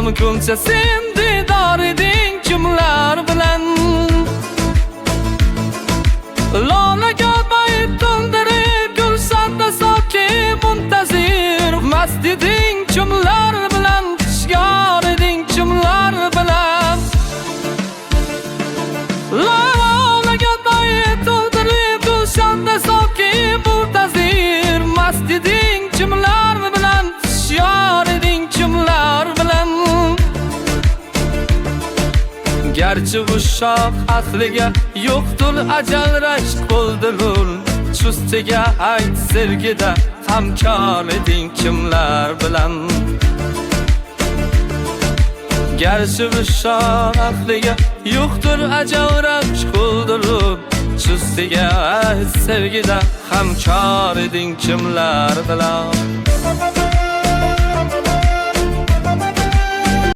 Mumkincha sen didor eding kimlar bilan Lonaga bayt to'ldirib gulshanda soki muntazir Mast eding kimlar bilan Kishgar eding kimlar bilan Lonaga bayt to'ldirib gulshanda soki muntazir Mast eding kimlar bilan Kishgar eding kimlar bilan Gerçi uşaq asliga yo'qdir ajal rashk bo'ldilar Chustiga ayt sevgida hamkor eding kimlar bilan Gerçi uşaq asliga yo'qdir ajal rashk bo'ldilar Chustiga ayt sevgida hamkor eding kimlar bilan